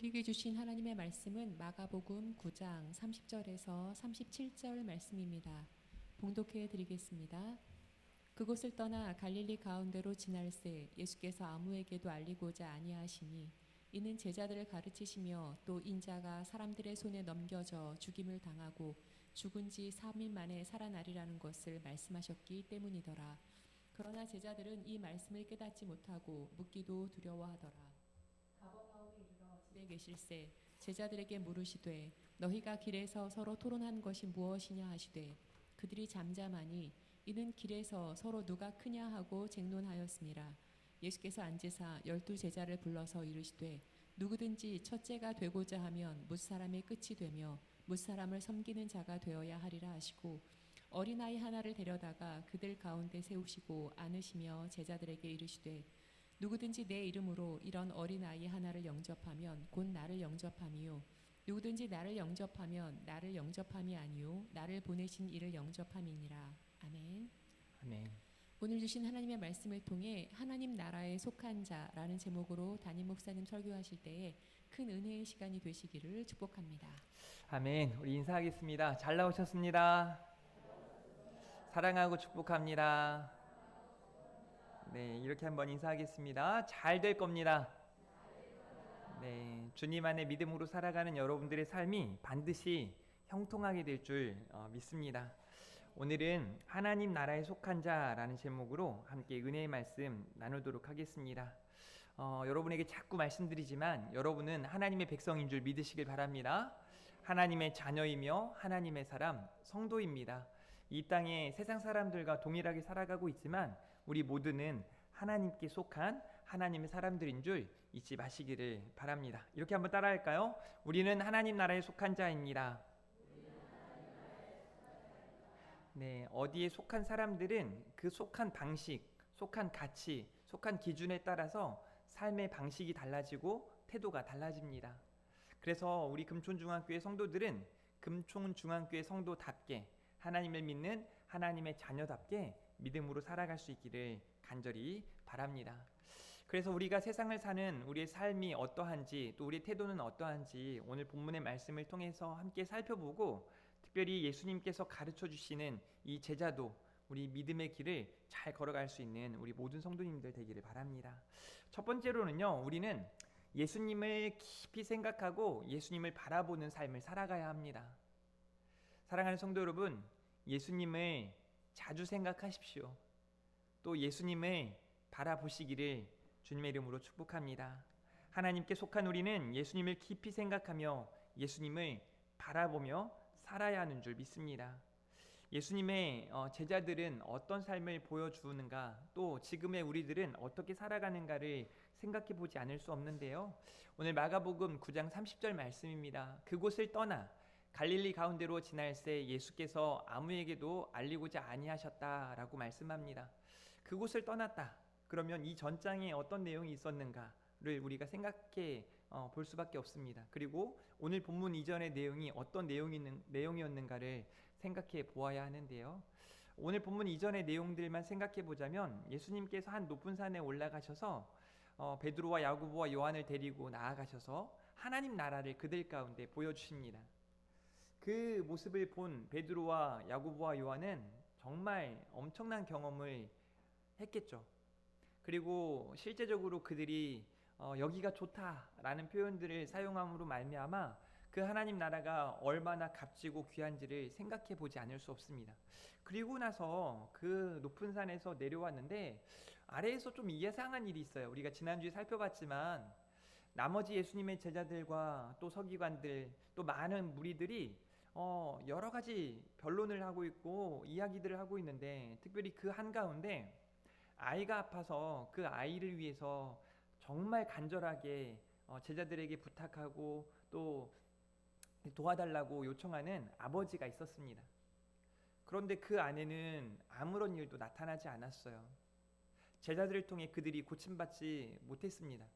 우리에게 주신 하나님의 말씀은 마가복음 9장 30절에서 37절 말씀입니다. 봉독해 드리겠습니다. 그곳을 떠나 갈릴리 가운데로 지날새 예수께서 아무에게도 알리고자 아니하시니 이는 제자들을 가르치시며 또 인자가 사람들의 손에 넘겨져 죽임을 당하고 죽은 지 3일 만에 살아나리라는 것을 말씀하셨기 때문이더라. 그러나 제자들은 이 말씀을 깨닫지 못하고 묻기도 두려워하더라. 가버나움에 이르러 집에 계실새 제자들에게 물으시되 너희가 길에서 서로 토론한 것이 무엇이냐 하시되 그들이 잠잠하니 이는 길에서 서로 누가 크냐 하고 쟁론하였습니다. 예수께서 앉으사 12 제자를 불러서 이르시되 누구든지 첫째가 되고자 하면 뭇사람의 끝이 되며 뭇사람을 섬기는 자가 되어야 하리라 하시고 어린아이 하나를 데려다가 그들 가운데 세우시고 안으시며 제자들에게 이르시되 누구든지 내 이름으로 이런 어린아이 하나를 영접하면 곧 나를 영접함이요 누구든지 나를 영접하면 나를 영접함이 아니요 나를 보내신 이를 영접함이니라. 아멘. 아멘. 오늘 주신 하나님의 말씀을 통해 하나님 나라에 속한 자라는 제목으로 담임 목사님 설교하실 때에 큰 은혜의 시간이 되시기를 축복합니다. 아멘. 우리 인사하겠습니다. 잘 나오셨습니다. 사랑하고 축복합니다. 네, 이렇게 한번 인사하겠습니다. 잘 될 겁니다. 네, 주님 안에 믿음으로 살아가는 여러분들의 삶이 반드시 형통하게 될 줄 믿습니다. 오늘은 하나님 나라에 속한 자라는 제목으로 함께 은혜의 말씀 나누도록 하겠습니다. 여러분에게 자꾸 말씀드리지만 여러분은 하나님의 백성인 줄 믿으시길 바랍니다. 하나님의 자녀이며 하나님의 사람, 성도입니다. 이 땅에 세상 사람들과 동일하게 살아가고 있지만 우리 모두는 하나님께 속한 하나님의 사람들인 줄 잊지 마시기를 바랍니다. 이렇게 한번 따라할까요? 우리는 하나님 나라에 속한 자입니다. 네, 어디에 속한 사람들은 그 속한 방식, 속한 가치, 속한 기준에 따라서 삶의 방식이 달라지고 태도가 달라집니다. 그래서 우리 금촌중앙교회 성도들은 금촌중앙교회 성도답게 하나님을 믿는 하나님의 자녀답게 믿음으로 살아갈 수 있기를 간절히 바랍니다. 그래서 우리가 세상을 사는 우리의 삶이 어떠한지 또 우리의 태도는 어떠한지 오늘 본문의 말씀을 통해서 함께 살펴보고 특별히 예수님께서 가르쳐 주시는 이 제자도 우리 믿음의 길을 잘 걸어갈 수 있는 우리 모든 성도님들 되기를 바랍니다. 첫 번째로는요, 우리는 예수님을 깊이 생각하고 예수님을 바라보는 삶을 살아가야 합니다. 사랑하는 성도 여러분, 예수님을 자주 생각하십시오. 또 예수님을 바라보시기를 주님의 이름으로 축복합니다. 하나님께 속한 우리는 예수님을 깊이 생각하며 예수님을 바라보며 살아야 하는 줄 믿습니다. 예수님의 제자들은 어떤 삶을 보여주는가, 또 지금의 우리들은 어떻게 살아가는가를 생각해 보지 않을 수 없는데요. 오늘 마가복음 9장 30절 말씀입니다. 그곳을 떠나 갈릴리 가운데로 지날새 예수께서 아무에게도 알리고자 아니하셨다라고 말씀합니다. 그곳을 떠났다. 그러면 이 전장에 어떤 내용이 있었는가를 우리가 생각해 볼 수밖에 없습니다. 그리고 오늘 본문 이전의 내용이 어떤 내용이었는가를 생각해 보아야 하는데요. 오늘 본문 이전의 내용들만 생각해 보자면 예수님께서 한 높은 산에 올라가셔서 베드로와 야고보와 요한을 데리고 나아가셔서 하나님 나라를 그들 가운데 보여주십니다. 그 모습을 본 베드로와 야고보와 요한은 정말 엄청난 경험을 했겠죠. 그리고 실제적으로 그들이 여기가 좋다라는 표현들을 사용함으로 말미암아 그 하나님 나라가 얼마나 값지고 귀한지를 생각해 보지 않을 수 없습니다. 그리고 나서 그 높은 산에서 내려왔는데 아래에서 좀 이상한 일이 있어요. 우리가 지난주에 살펴봤지만 나머지 예수님의 제자들과 또 서기관들 또 많은 무리들이 여러 가지 변론을 하고 있고 이야기들을 하고 있는데 특별히 그 한가운데 아이가 아파서 그 아이를 위해서 정말 간절하게 제자들에게 부탁하고 또 도와달라고 요청하는 아버지가 있었습니다. 그런데 그 안에는 아무런 일도 나타나지 않았어요. 제자들을 통해 그들이 고침받지 못했습니다.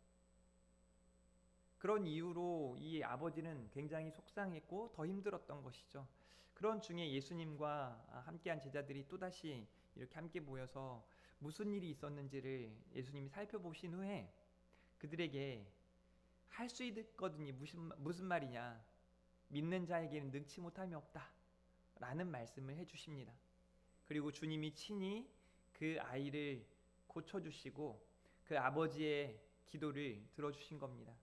그런 이유로 이 아버지는 굉장히 속상했고 더 힘들었던 것이죠. 그런 중에 예수님과 함께한 제자들이 또다시 이렇게 함께 모여서 무슨 일이 있었는지를 예수님이 살펴보신 후에 그들에게 할 수 있거든요. 무슨 말이냐? 믿는 자에게는 능치 못함이 없다 라는 말씀을 해주십니다. 그리고 주님이 친히 그 아이를 고쳐주시고 그 아버지의 기도를 들어주신 겁니다.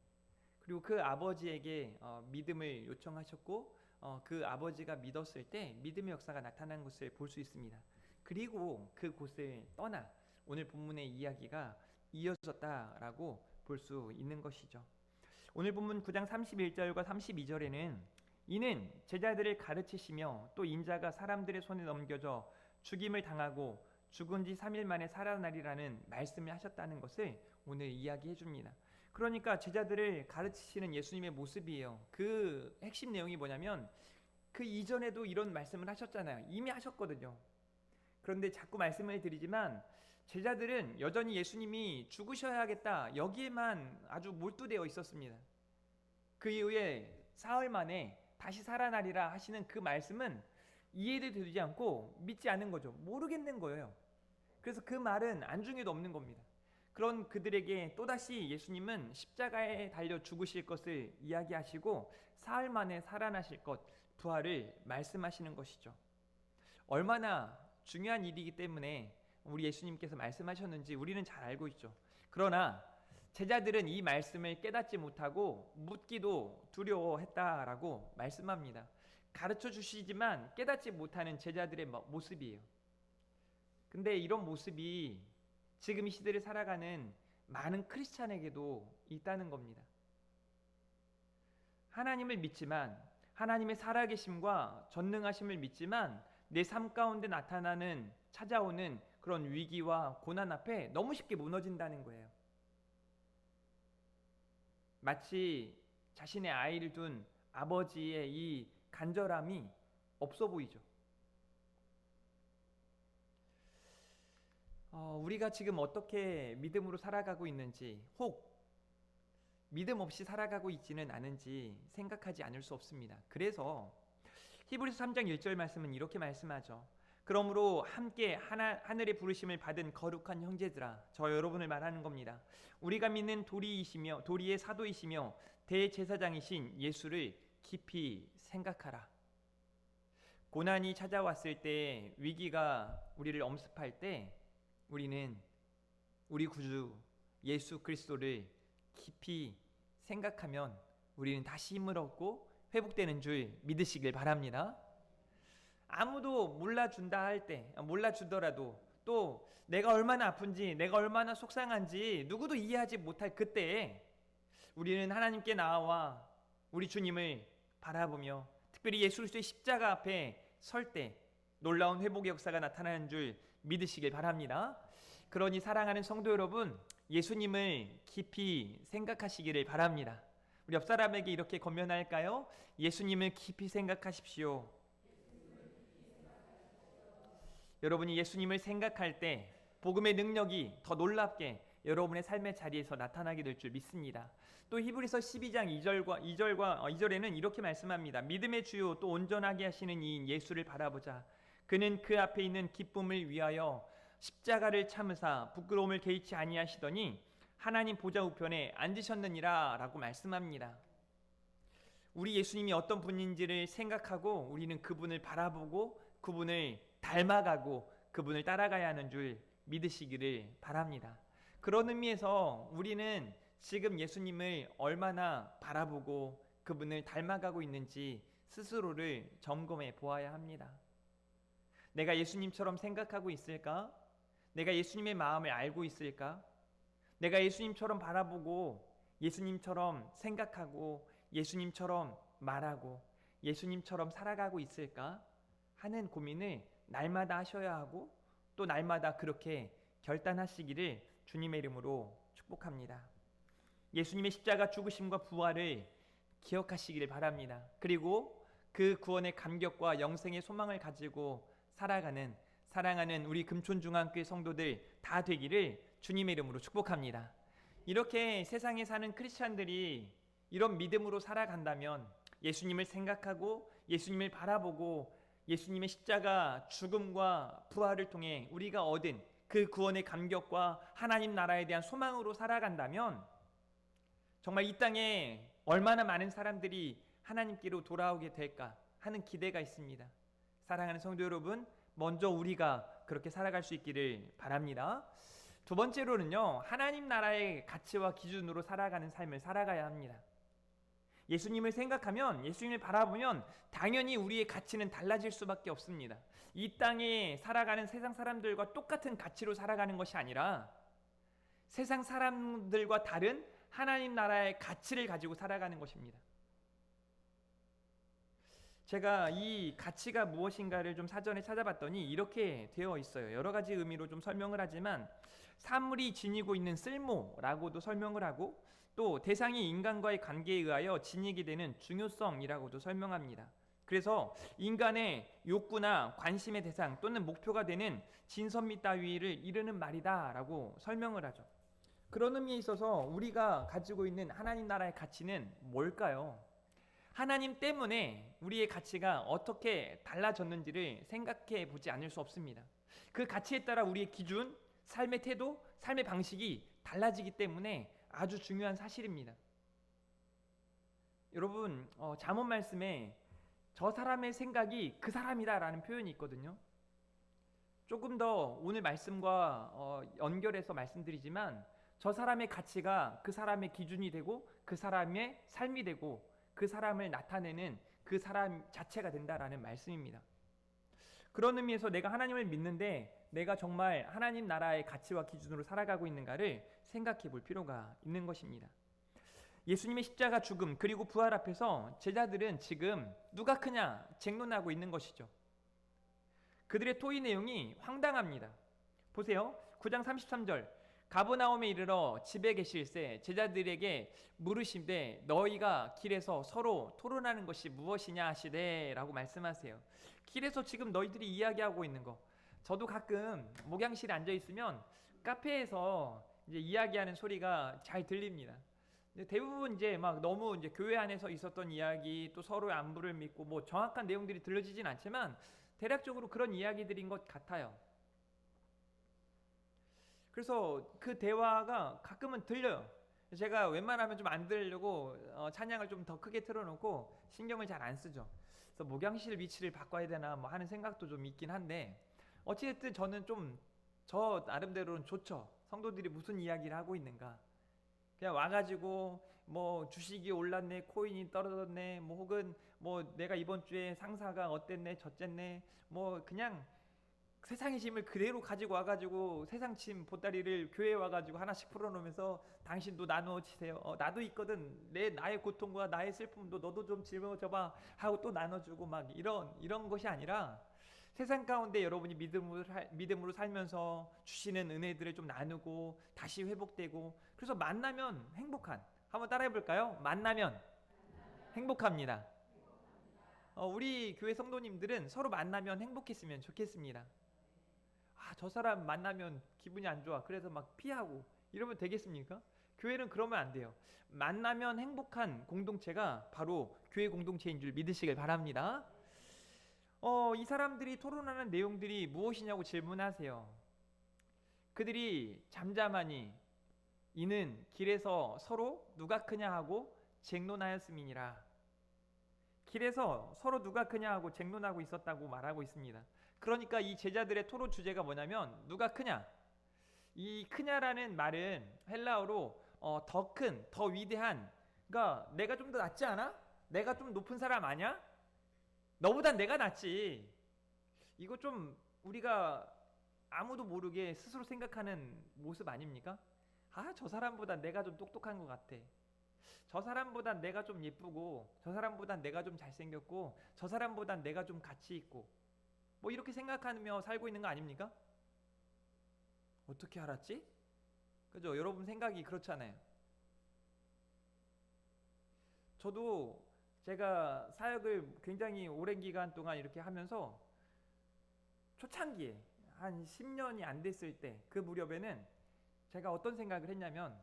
그리고 그 아버지에게 믿음을 요청하셨고 그 아버지가 믿었을 때 믿음의 역사가 나타난 것을 볼 수 있습니다. 그리고 그곳을 떠나 오늘 본문의 이야기가 이어졌다라고 볼 수 있는 것이죠. 오늘 본문 9장 31절과 32절에는 이는 제자들을 가르치시며 또 인자가 사람들의 손에 넘겨져 죽임을 당하고 죽은 지 3일 만에 살아나리라는 말씀을 하셨다는 것을 오늘 이야기해 줍니다. 그러니까 제자들을 가르치시는 예수님의 모습이에요. 그 핵심 내용이 뭐냐면 그 이전에도 이런 말씀을 하셨잖아요. 이미 하셨거든요. 그런데 자꾸 말씀을 드리지만 제자들은 여전히 예수님이 죽으셔야겠다 여기에만 아주 몰두되어 있었습니다. 그 이후에 사흘 만에 다시 살아나리라 하시는 그 말씀은 이해도 되지 않고 믿지 않은 거죠. 모르겠는 거예요. 그래서 그 말은 안중에도 없는 겁니다. 그런 그들에게 또다시 예수님은 십자가에 달려 죽으실 것을 이야기하시고 사흘 만에 살아나실 것, 부활을 말씀하시는 것이죠. 얼마나 중요한 일이기 때문에 우리 예수님께서 말씀하셨는지 우리는 잘 알고 있죠. 그러나 제자들은 이 말씀을 깨닫지 못하고 묻기도 두려워했다라고 말씀합니다. 가르쳐 주시지만 깨닫지 못하는 제자들의 모습이에요. 근데 이런 모습이 지금 이 시대를 살아가는 많은 크리스찬에게도 있다는 겁니다. 하나님을 믿지만 하나님의 살아계심과 전능하심을 믿지만 내 삶 가운데 나타나는 찾아오는 그런 위기와 고난 앞에 너무 쉽게 무너진다는 거예요. 마치 자신의 아이를 둔 아버지의 이 간절함이 없어 보이죠. 우리가 지금 어떻게 믿음으로 살아가고 있는지 혹 믿음 없이 살아가고 있지는 않은지 생각하지 않을 수 없습니다. 그래서 히브리서 3장 1절 말씀은 이렇게 말씀하죠. 그러므로 함께 하늘의 부르심을 받은 거룩한 형제들아, 저 여러분을 말하는 겁니다. 우리가 믿는 도리의 사도이시며 대제사장이신 예수를 깊이 생각하라. 고난이 찾아왔을 때, 위기가 우리를 엄습할 때 우리는 우리 구주 예수 그리스도를 깊이 생각하면 우리는 다시 힘을 얻고 회복되는 줄 믿으시길 바랍니다. 아무도 몰라준다 할 때, 몰라주더라도 또 내가 얼마나 아픈지, 내가 얼마나 속상한지 누구도 이해하지 못할 그때에 우리는 하나님께 나아와 우리 주님을 바라보며 특별히 예수 그리스도의 십자가 앞에 설 때 놀라운 회복의 역사가 나타나는 줄 믿으시길 바랍니다. 그러니 사랑하는 성도 여러분, 예수님을 깊이 생각하시기를 바랍니다. 우리 옆 사람에게 이렇게 권면할까요? 예수님을 깊이 생각하십시오. 여러분이 예수님을 생각할 때 복음의 능력이 더 놀랍게 여러분의 삶의 자리에서 나타나게 될 줄 믿습니다. 또 히브리서 12장 2절에는 이렇게 말씀합니다. 믿음의 주요 또 온전하게 하시는 이인 예수를 바라보자. 그는 그 앞에 있는 기쁨을 위하여 십자가를 참으사 부끄러움을 개의치 아니하시더니 하나님 보좌 우편에 앉으셨느니라 라고 말씀합니다. 우리 예수님이 어떤 분인지를 생각하고 우리는 그분을 바라보고 그분을 닮아가고 그분을 따라가야 하는 줄 믿으시기를 바랍니다. 그런 의미에서 우리는 지금 예수님을 얼마나 바라보고 그분을 닮아가고 있는지 스스로를 점검해 보아야 합니다. 내가 예수님처럼 생각하고 있을까? 내가 예수님의 마음을 알고 있을까? 내가 예수님처럼 바라보고 예수님처럼 생각하고 예수님처럼 말하고 예수님처럼 살아가고 있을까? 하는 고민을 날마다 하셔야 하고 또 날마다 그렇게 결단하시기를 주님의 이름으로 축복합니다. 예수님의 십자가 죽으심과 부활을 기억하시기를 바랍니다. 그리고 그 구원의 감격과 영생의 소망을 가지고 살아가는 사랑하는 우리 금촌중앙교회 성도들 다 되기를 주님의 이름으로 축복합니다. 이렇게 세상에 사는 크리스찬들이 이런 믿음으로 살아간다면 예수님을 생각하고 예수님을 바라보고 예수님의 십자가 죽음과 부활을 통해 우리가 얻은 그 구원의 감격과 하나님 나라에 대한 소망으로 살아간다면 정말 이 땅에 얼마나 많은 사람들이 하나님께로 돌아오게 될까 하는 기대가 있습니다. 사랑하는 성도 여러분, 먼저 우리가 그렇게 살아갈 수 있기를 바랍니다. 두 번째로는요, 하나님 나라의 가치와 기준으로 살아가는 삶을 살아가야 합니다. 예수님을 생각하면, 예수님을 바라보면 당연히 우리의 가치는 달라질 수밖에 없습니다. 이 땅에 살아가는 세상 사람들과 똑같은 가치로 살아가는 것이 아니라 세상 사람들과 다른 하나님 나라의 가치를 가지고 살아가는 것입니다. 제가 이 가치가 무엇인가를 좀 사전에 찾아봤더니 이렇게 되어 있어요. 여러 가지 의미로 좀 설명을 하지만 사물이 지니고 있는 쓸모라고도 설명을 하고, 또 대상이 인간과의 관계에 의하여 지니게 되는 중요성이라고도 설명합니다. 그래서 인간의 욕구나 관심의 대상 또는 목표가 되는 진선미 따위를 이르는 말이다라고 설명을 하죠. 그런 의미에 있어서 우리가 가지고 있는 하나님 나라의 가치는 뭘까요? 하나님 때문에 우리의 가치가 어떻게 달라졌는지를 생각해 보지 않을 수 없습니다. 그 가치에 따라 우리의 기준, 삶의 태도, 삶의 방식이 달라지기 때문에 아주 중요한 사실입니다. 여러분, 잠언 말씀에 저 사람의 생각이 그 사람이다라는 표현이 있거든요. 조금 더 오늘 말씀과 연결해서 말씀드리지만, 저 사람의 가치가 그 사람의 기준이 되고 그 사람의 삶이 되고 그 사람을 나타내는 그 사람 자체가 된다라는 말씀입니다. 그런 의미에서 내가 하나님을 믿는데 내가 정말 하나님 나라의 가치와 기준으로 살아가고 있는가를 생각해 볼 필요가 있는 것입니다. 예수님의 십자가 죽음 그리고 부활 앞에서 제자들은 지금 누가 크냐 쟁론하고 있는 것이죠. 그들의 토의 내용이 황당합니다. 보세요. 9장 33절, 가버나움에 이르러 집에 계실새 제자들에게 물으시되 너희가 길에서 서로 토론하는 것이 무엇이냐 하시되 라고 말씀하세요. 길에서 지금 너희들이 이야기하고 있는 거, 저도 가끔 목양실에 앉아 있으면 카페에서 이제 이야기하는 소리가 잘 들립니다. 대부분 이제 막 너무 이제 교회 안에서 있었던 이야기, 또 서로의 안부를 믿고 뭐 정확한 내용들이 들려지진 않지만 대략적으로 그런 이야기들인 것 같아요. 그래서 그 대화가 가끔은 들려요. 제가 웬만하면 좀 안 들으려고 찬양을 좀 더 크게 틀어놓고 신경을 잘 안 쓰죠. 그래서 목양실 위치를 바꿔야 되나 뭐 하는 생각도 좀 있긴 한데, 어찌됐든 저는 좀 저 나름대로는 좋죠. 성도들이 무슨 이야기를 하고 있는가, 그냥 와가지고 뭐 주식이 올랐네, 코인이 떨어졌네, 뭐 혹은 뭐 내가 이번 주에 상사가 어땠네, 저쨌네, 뭐 그냥 세상의 짐을 그대로 가지고 와가지고 세상 짐 보따리를 교회에 와가지고 하나씩 풀어놓으면서 당신도 나누어지세요. 나도 있거든. 나의 고통과 나의 슬픔도 너도 좀 짊어져봐 하고 또 나눠주고 막 이런 것이 아니라, 세상 가운데 여러분이 믿음으로 살면서 주시는 은혜들을 좀 나누고 다시 회복되고, 그래서 만나면 행복한, 한번 따라해 볼까요? 만나면 행복합니다. 우리 교회 성도님들은 서로 만나면 행복했으면 좋겠습니다. 저 사람 만나면 기분이 안 좋아, 그래서 막 피하고 이러면 되겠습니까? 교회는 그러면 안 돼요. 만나면 행복한 공동체가 바로 교회 공동체인 줄 믿으시길 바랍니다. 이 사람들이 토론하는 내용들이 무엇이냐고 질문하세요. 그들이 잠잠하니 이는 길에서 서로 누가 크냐 하고 쟁론하였음이니라. 길에서 서로 누가 크냐 하고 쟁론하고 있었다고 말하고 있습니다. 그러니까 이 제자들의 토론 주제가 뭐냐면 누가 크냐. 이 크냐라는 말은 헬라어로 더 큰, 더 위대한, 그러니까 내가 좀 더 낫지 않아? 내가 좀 높은 사람 아니야? 너보단 내가 낫지. 이거 좀 우리가 아무도 모르게 스스로 생각하는 모습 아닙니까? 저 사람보다 내가 좀 똑똑한 것 같아. 저 사람보다 내가 좀 예쁘고, 저 사람보다 내가 좀 잘생겼고, 저 사람보다 내가 좀 가치 있고, 뭐 이렇게 생각하며 살고 있는 거 아닙니까? 어떻게 알았지? 그죠? 여러분 생각이 그렇잖아요. 저도 제가 사역을 굉장히 오랜 기간 동안 이렇게 하면서 초창기에 한 10년이 안 됐을 때 그 무렵에는 제가 어떤 생각을 했냐면,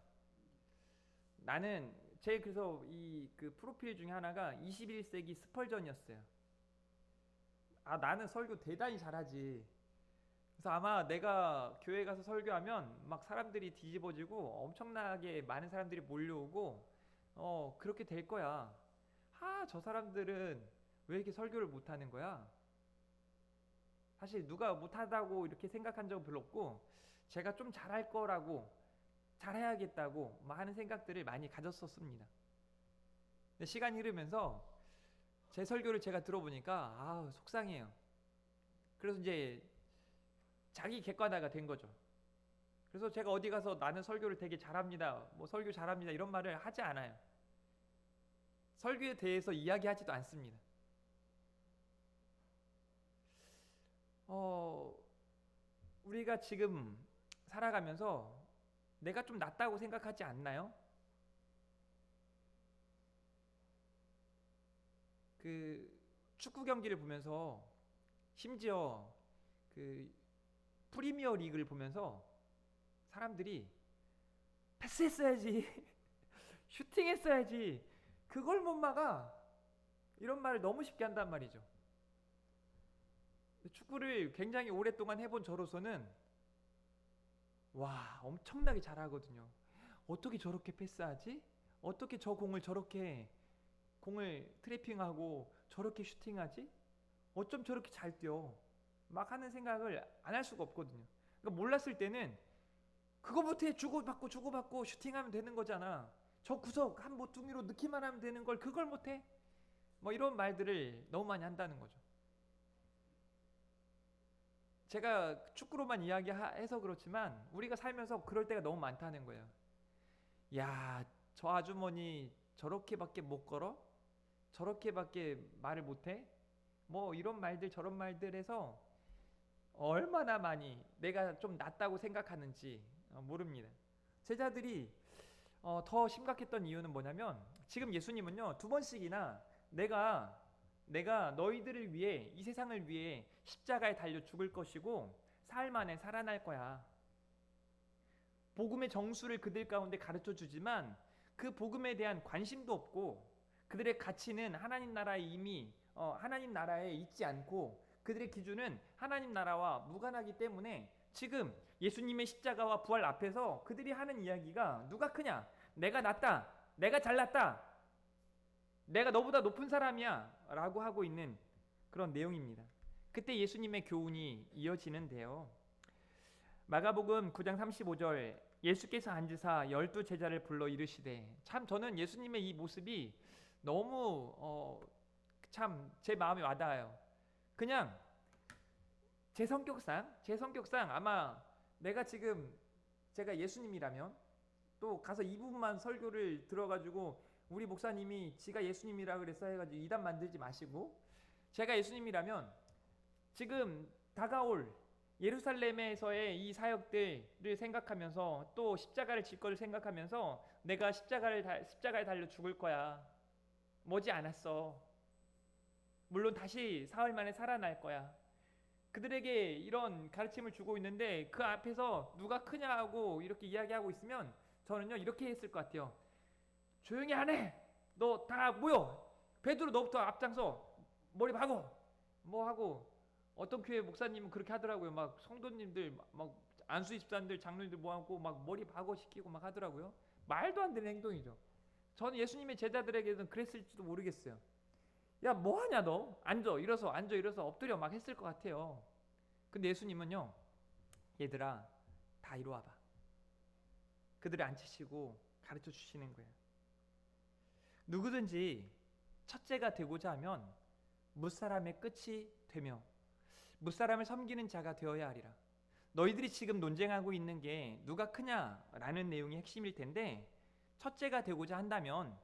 나는 그래서 이 그 프로필 중에 하나가 21세기 스펄전이었어요. 나는 설교 대단히 잘하지. 그래서 아마 내가 교회 가서 설교하면 막 사람들이 뒤집어지고 엄청나게 많은 사람들이 몰려오고 그렇게 될 거야. 저 사람들은 왜 이렇게 설교를 못하는 거야? 사실 누가 못하다고 이렇게 생각한 적은 별로 없고, 제가 좀 잘할 거라고, 잘해야겠다고 하는 생각들을 많이 가졌었습니다. 근데 시간이 흐르면서 제 설교를 제가 들어보니까 속상해요. 그래서 이제 자기 객관화가 된 거죠. 그래서 제가 어디 가서 나는 설교를 되게 잘합니다, 뭐 설교 잘합니다 이런 말을 하지 않아요. 설교에 대해서 이야기하지도 않습니다. 우리가 지금 살아가면서 내가 좀 낫다고 생각하지 않나요? 그 축구 경기를 보면서, 심지어 그 프리미어 리그를 보면서 사람들이 패스했어야지 슈팅했어야지 그걸 못 막아 이런 말을 너무 쉽게 한단 말이죠. 축구를 굉장히 오랫동안 해본 저로서는 와, 엄청나게 잘하거든요. 어떻게 저렇게 패스하지? 어떻게 저 공을 저렇게 공을 트래핑하고 저렇게 슈팅하지? 어쩜 저렇게 잘 뛰어? 막 하는 생각을 안 할 수가 없거든요. 그러니까 몰랐을 때는 그거 못해, 주고받고 슈팅하면 되는 거잖아. 저 구석 한 모퉁이로 넣기만 하면 되는 걸 그걸 못해? 뭐 이런 말들을 너무 많이 한다는 거죠. 제가 축구로만 이야기해서 그렇지만 우리가 살면서 그럴 때가 너무 많다는 거예요. 야, 저 아주머니 저렇게밖에 못 걸어? 저렇게밖에 말을 못해? 뭐 이런 말들 저런 말들에서 얼마나 많이 내가 좀 낫다고 생각하는지 모릅니다. 제자들이 더 심각했던 이유는 뭐냐면, 지금 예수님은요 2번씩이나 내가 너희들을 위해, 이 세상을 위해 십자가에 달려 죽을 것이고 사흘 만에 살아날 거야. 복음의 정수를 그들 가운데 가르쳐 주지만 그 복음에 대한 관심도 없고, 그들의 가치는 하나님 나라에 이미 하나님 나라에 있지 않고, 그들의 기준은 하나님 나라와 무관하기 때문에 지금 예수님의 십자가와 부활 앞에서 그들이 하는 이야기가 누가 크냐? 내가 낫다, 내가 잘났다, 내가 너보다 높은 사람이야 라고 하고 있는 그런 내용입니다. 그때 예수님의 교훈이 이어지는데요, 마가복음 9장 35절, 예수께서 앉으사 12제자를 불러 이르시되. 참 저는 예수님의 이 모습이 너무 참 제 마음에 와닿아요. 그냥 제 성격상 아마 제가 예수님이라면, 또 가서 이 부분만 설교를 들어가지고 우리 목사님이 지가 예수님이라 그랬어 해가지고 이단 만들지 마시고, 제가 예수님이라면 지금 다가올 예루살렘에서의 이 사역들을 생각하면서, 또 십자가를 질 거를 생각하면서, 내가 십자가에 달려 죽을 거야, 머지 않았어, 물론 다시 사흘 만에 살아날 거야, 그들에게 이런 가르침을 주고 있는데 그 앞에서 누가 크냐고 이렇게 이야기하고 있으면 저는요 이렇게 했을 것 같아요. 조용히 하네, 너 다 모여, 베드로 너부터 앞장서, 머리 박어, 뭐 하고. 어떤 교회 목사님은 그렇게 하더라고요. 막 성도님들, 막 안수 집사님들, 장로님들 모아놓고 막 머리 박어 시키고 막 하더라고요. 말도 안 되는 행동이죠. 저는 예수님의 제자들에게는 그랬을지도 모르겠어요. 야, 뭐 하냐 너? 앉아 일어서, 앉아 일어서, 엎드려 막 했을 것 같아요. 근데 예수님은요, 얘들아 다 이리 와봐, 그들을 앉히시고 가르쳐 주시는 거예요. 누구든지 첫째가 되고자 하면 무사람의 끝이 되며 무사람을 섬기는 자가 되어야 하리라. 너희들이 지금 논쟁하고 있는 게 누가 크냐라는 내용이 핵심일 텐데, 첫째가 되고자 한다면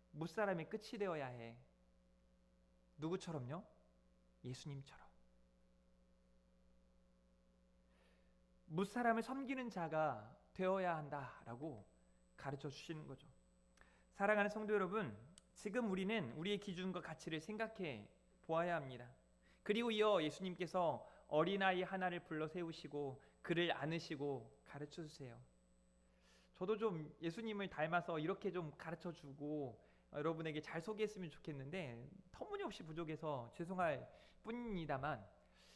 무사람의 끝이 되어야 해. 누구처럼요? 예수님처럼. 무사람을 섬기는 자가 되어야 한다라고 가르쳐 주시는 거죠. 사랑하는 성도 여러분, 지금 우리는 우리의 기준과 가치를 생각해 보아야 합니다. 그리고 이어 예수님께서 어린아이 하나를 불러 세우시고 그를 안으시고 가르쳐 주세요. 저도 좀 예수님을 닮아서 이렇게 좀 가르쳐 주고 여러분에게 잘 소개했으면 좋겠는데 터무니없이 부족해서 죄송할 뿐입니다만,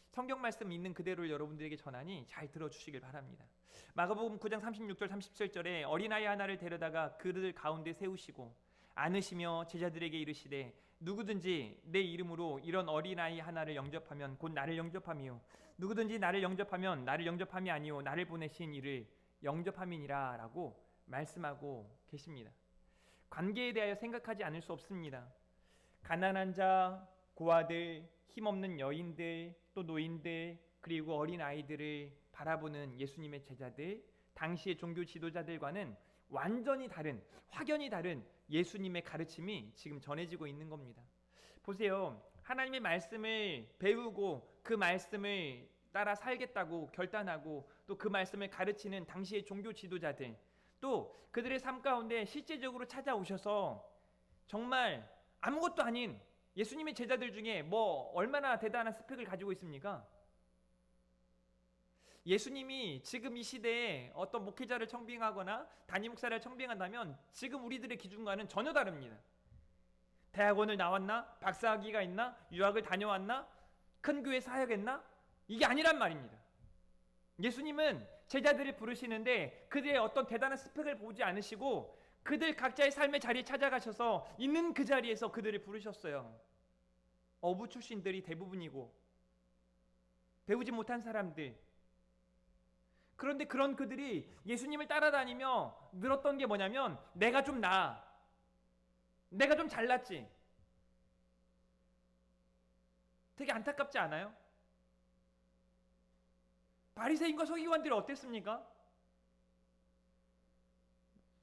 성경 말씀 있는 그대로 여러분들에게 전하니 잘 들어주시길 바랍니다. 마가복음 9장 36절 37절에 어린아이 하나를 데려다가 그들 가운데 세우시고 안으시며 제자들에게 이르시되 누구든지 내 이름으로 이런 어린아이 하나를 영접하면 곧 나를 영접함이요 누구든지 나를 영접하면 나를 영접함이 아니요 나를 보내신 이를 영접함이니라 라고 말씀하고 계십니다. 관계에 대하여 생각하지 않을 수 없습니다. 가난한 자, 고아들, 힘없는 여인들, 또 노인들, 그리고 어린아이들을 바라보는 예수님의 제자들, 당시의 종교 지도자들과는 완전히 다른, 확연히 다른 예수님의 가르침이 지금 전해지고 있는 겁니다. 보세요. 하나님의 말씀을 배우고 그 말씀을 따라 살겠다고 결단하고 또 그 말씀을 가르치는 당시의 종교 지도자들, 또 그들의 삶 가운데 실제적으로 찾아오셔서 정말 아무것도 아닌 예수님의 제자들 중에 뭐 얼마나 대단한 스펙을 가지고 있습니까? 예수님이 지금 이 시대에 어떤 목회자를 청빙하거나 담임 목사를 청빙한다면 지금 우리들의 기준과는 전혀 다릅니다. 대학원을 나왔나? 박사학위가 있나? 유학을 다녀왔나? 큰 교회 사역했나? 이게 아니란 말입니다. 예수님은 제자들을 부르시는데 그들의 어떤 대단한 스펙을 보지 않으시고 그들 각자의 삶의 자리에 찾아가셔서 있는 그 자리에서 그들을 부르셨어요. 어부 출신들이 대부분이고 배우지 못한 사람들. 그런데 그런 그들이 예수님을 따라다니며 늘었던 게 뭐냐면 내가 좀 나아, 내가 좀 잘났지. 되게 안타깝지 않아요? 바리새인과 서기관들이 어땠습니까?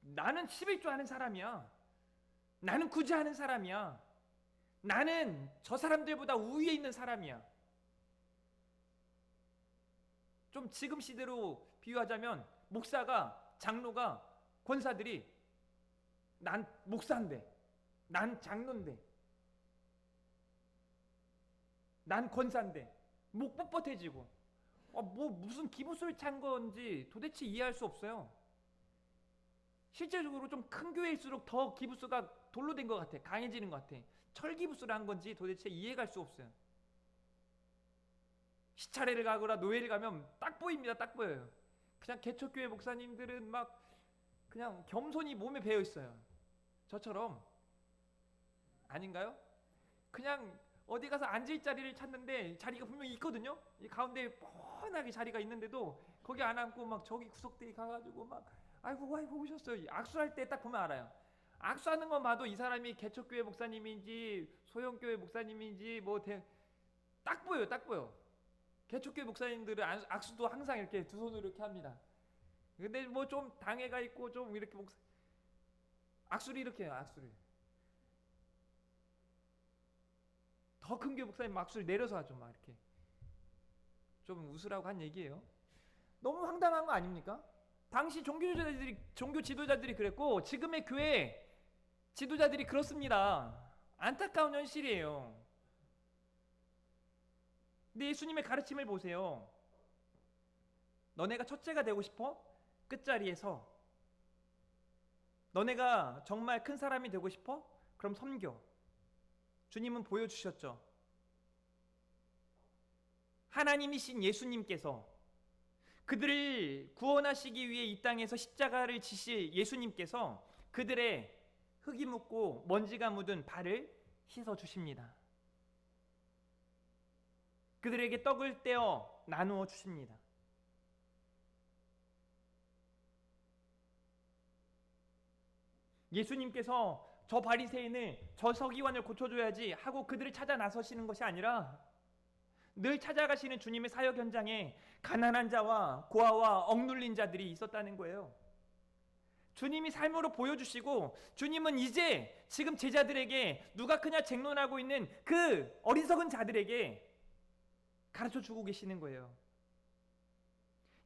나는 11조 하는 사람이야. 나는 구제하는 사람이야. 나는 저 사람들보다 우위에 있는 사람이야. 좀 지금 시대로 비유하자면 목사가, 장로가, 권사들이 난 목사인데, 난 장로인데, 난 권사인데 목 뻣뻣해지고 뭐 무슨 기부술 찬 건지 도대체 이해할 수 없어요. 실제적으로 좀 큰 교회일수록 더 기부수가 돌로 된 것 같아. 강해지는 것 같아. 철기부수를 한 건지 도대체 이해갈 수 없어요. 시차례를 가거나 노예를 가면 딱 보입니다. 딱 보여요. 그냥 개척교회 목사님들은 막 그냥 겸손히 몸에 배어 있어요. 저처럼. 아닌가요? 그냥 어디 가서 앉을 자리를 찾는데 자리가 분명히 있거든요. 이 가운데 뻔하게 자리가 있는데도 거기 안 앉고 막 저기 구석대에 가가지고 막 아이고 오셨어요. 악수할 때 딱 보면 알아요. 악수하는 건 봐도 이 사람이 개척교회 목사님인지 소형교회 목사님인지 딱 보여요. 딱 보여. 개척교회 목사님들은 악수도 항상 이렇게 두 손으로 이렇게 합니다. 근데 뭐 좀 당회가 있고 좀 이렇게 악수를 이렇게 해요. 악수를. 더 큰 교회 목사님 악수를 내려서 하죠. 막 이렇게. 좀 웃으라고 한 얘기예요. 너무 황당한 거 아닙니까? 당시 종교 지도자들이 그랬고 지금의 교회 지도자들이 그렇습니다. 안타까운 현실이에요. 근데 예수님의 가르침을 보세요. 너네가 첫째가 되고 싶어? 끝자리에서. 너네가 정말 큰 사람이 되고 싶어? 그럼 섬겨. 주님은 보여주셨죠. 하나님이신 예수님께서 그들을 구원하시기 위해 이 땅에서 십자가를 지실 예수님께서 그들의 흙이 묻고 먼지가 묻은 발을 씻어 주십니다. 그들에게 떡을 떼어 나누어 주십니다. 예수님께서 저 바리새인을, 저 서기관을 고쳐줘야지 하고 그들을 찾아 나서시는 것이 아니라 늘 찾아가시는 주님의 사역 현장에 가난한 자와 고아와 억눌린 자들이 있었다는 거예요. 주님이 삶으로 보여주시고 주님은 이제 지금 제자들에게 누가 크냐 쟁론하고 있는 그 어리석은 자들에게 가르쳐주고 계시는 거예요.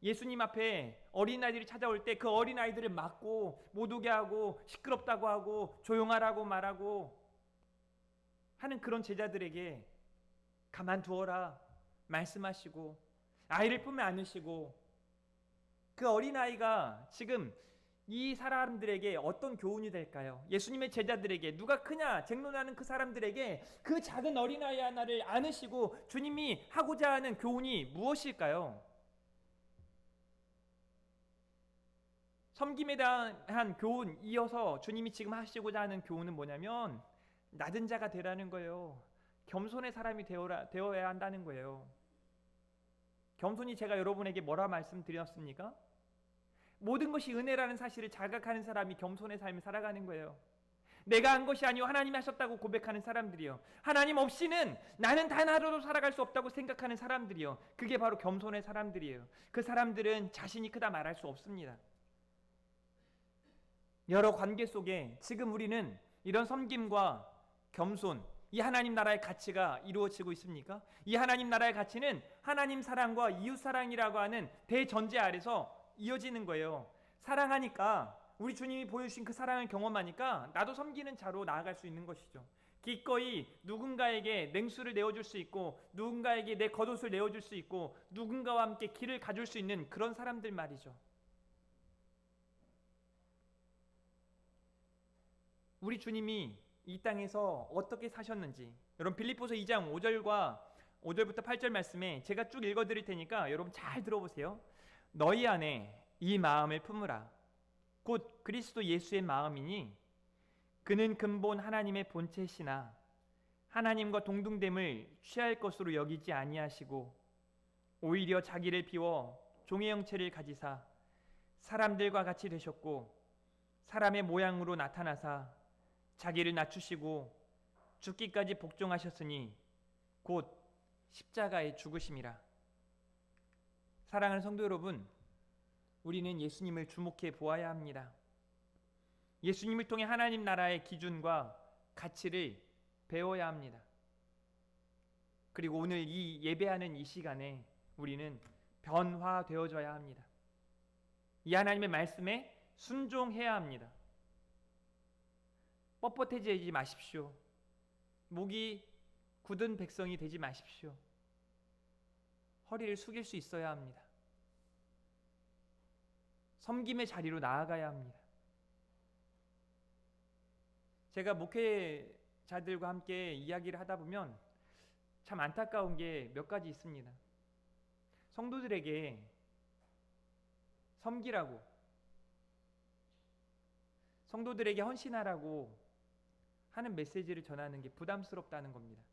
예수님 앞에 어린아이들이 찾아올 때 그 어린아이들을 막고 못 오게 하고 시끄럽다고 하고 조용하라고 말하고 하는 그런 제자들에게 가만두어라 말씀하시고 아이를 품에 안으시고 그 어린아이가 지금 이 사람들에게 어떤 교훈이 될까요? 예수님의 제자들에게 누가 크냐 쟁론하는 그 사람들에게 그 작은 어린아이 하나를 안으시고 주님이 하고자 하는 교훈이 무엇일까요? 섬김에 대한 교훈, 이어서 주님이 지금 하시고자 하는 교훈은 뭐냐면 낮은 자가 되라는 거예요. 겸손의 사람이 되어야 한다는 거예요. 겸손이 제가 여러분에게 뭐라 말씀드렸습니까? 모든 것이 은혜라는 사실을 자각하는 사람이 겸손의 삶을 살아가는 거예요. 내가 한 것이 아니요 하나님이 하셨다고 고백하는 사람들이요, 하나님 없이는 나는 단 하루도 살아갈 수 없다고 생각하는 사람들이요, 그게 바로 겸손의 사람들이에요. 그 사람들은 자신이 크다 말할 수 없습니다. 여러 관계 속에 지금 우리는 이런 섬김과 겸손, 이 하나님 나라의 가치가 이루어지고 있습니까? 이 하나님 나라의 가치는 하나님 사랑과 이웃 사랑이라고 하는 대전제 아래서 이어지는 거예요. 사랑하니까, 우리 주님이 보여주신 그 사랑을 경험하니까 나도 섬기는 자로 나아갈 수 있는 것이죠. 기꺼이 누군가에게 냉수를 내어줄 수 있고, 누군가에게 내 겉옷을 내어줄 수 있고, 누군가와 함께 길을 가줄 수 있는 그런 사람들 말이죠. 우리 주님이 이 땅에서 어떻게 사셨는지, 여러분 빌립보서 2장 5절부터 8절 말씀에 제가 쭉 읽어드릴 테니까 여러분 잘 들어보세요. 너희 안에 이 마음을 품으라. 곧 그리스도 예수의 마음이니 그는 근본 하나님의 본체시나 하나님과 동등됨을 취할 것으로 여기지 아니하시고 오히려 자기를 비워 종의 형체를 가지사 사람들과 같이 되셨고 사람의 모양으로 나타나사 자기를 낮추시고 죽기까지 복종하셨으니 곧 십자가에 죽으심이라. 사랑하는 성도 여러분, 우리는 예수님을 주목해 보아야 합니다. 예수님을 통해 하나님 나라의 기준과 가치를 배워야 합니다. 그리고 오늘 이 예배하는 이 시간에 우리는 변화되어져야 합니다. 이 하나님의 말씀에 순종해야 합니다. 뻣뻣해지지 마십시오. 목이 굳은 백성이 되지 마십시오. 허리를 숙일 수 있어야 합니다. 섬김의 자리로 나아가야 합니다. 제가 목회자들과 함께 이야기를 하다 보면 참 안타까운 게 몇 가지 있습니다. 성도들에게 섬기라고, 성도들에게 헌신하라고 하는 메시지를 전하는 게 부담스럽다는 겁니다.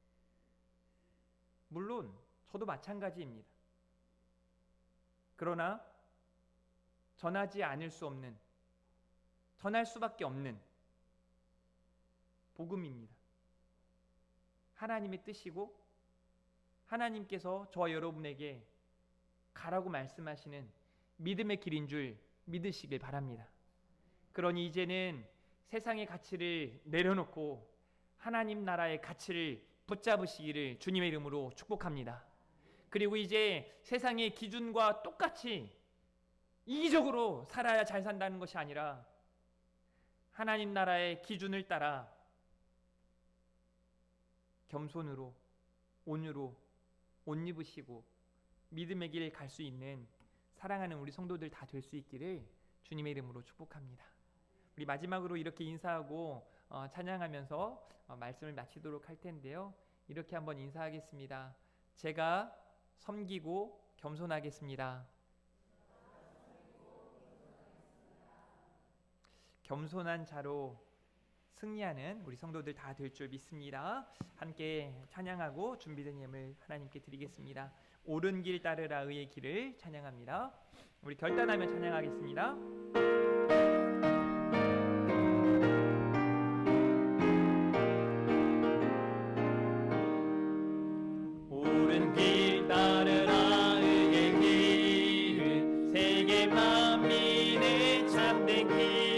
물론 저도 마찬가지입니다. 그러나 전하지 않을 수 없는, 전할 수밖에 없는 복음입니다. 하나님의 뜻이고 하나님께서 저와 여러분에게 가라고 말씀하시는 믿음의 길인 줄 믿으시길 바랍니다. 그러니 이제는 세상의 가치를 내려놓고 하나님 나라의 가치를 붙잡으시기를 주님의 이름으로 축복합니다. 그리고 이제 세상의 기준과 똑같이 이기적으로 살아야 잘 산다는 것이 아니라 하나님 나라의 기준을 따라 겸손으로, 온유로 옷 입으시고 믿음의 길 갈 수 있는 사랑하는 우리 성도들 다 될 수 있기를 주님의 이름으로 축복합니다. 우리 마지막으로 이렇게 인사하고 찬양하면서 말씀을 마치도록 할 텐데요. 이렇게 한번 인사하겠습니다. 제가 섬기고 겸손하겠습니다. 겸손한 자로 승리하는 우리 성도들 다 될 줄 믿습니다. 함께 찬양하고 준비된 예물 하나님께 드리겠습니다. 옳은 길 따르라 의의 길을 찬양합니다. 우리 결단하며 찬양하겠습니다. 옳은 길 따르라 의의 길을 세계 만민의 참된 길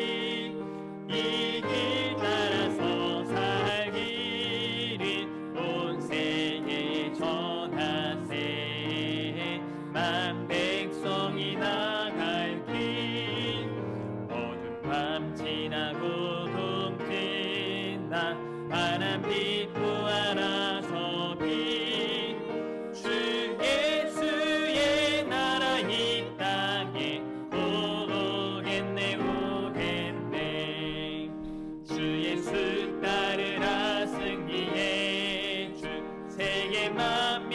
세계 만민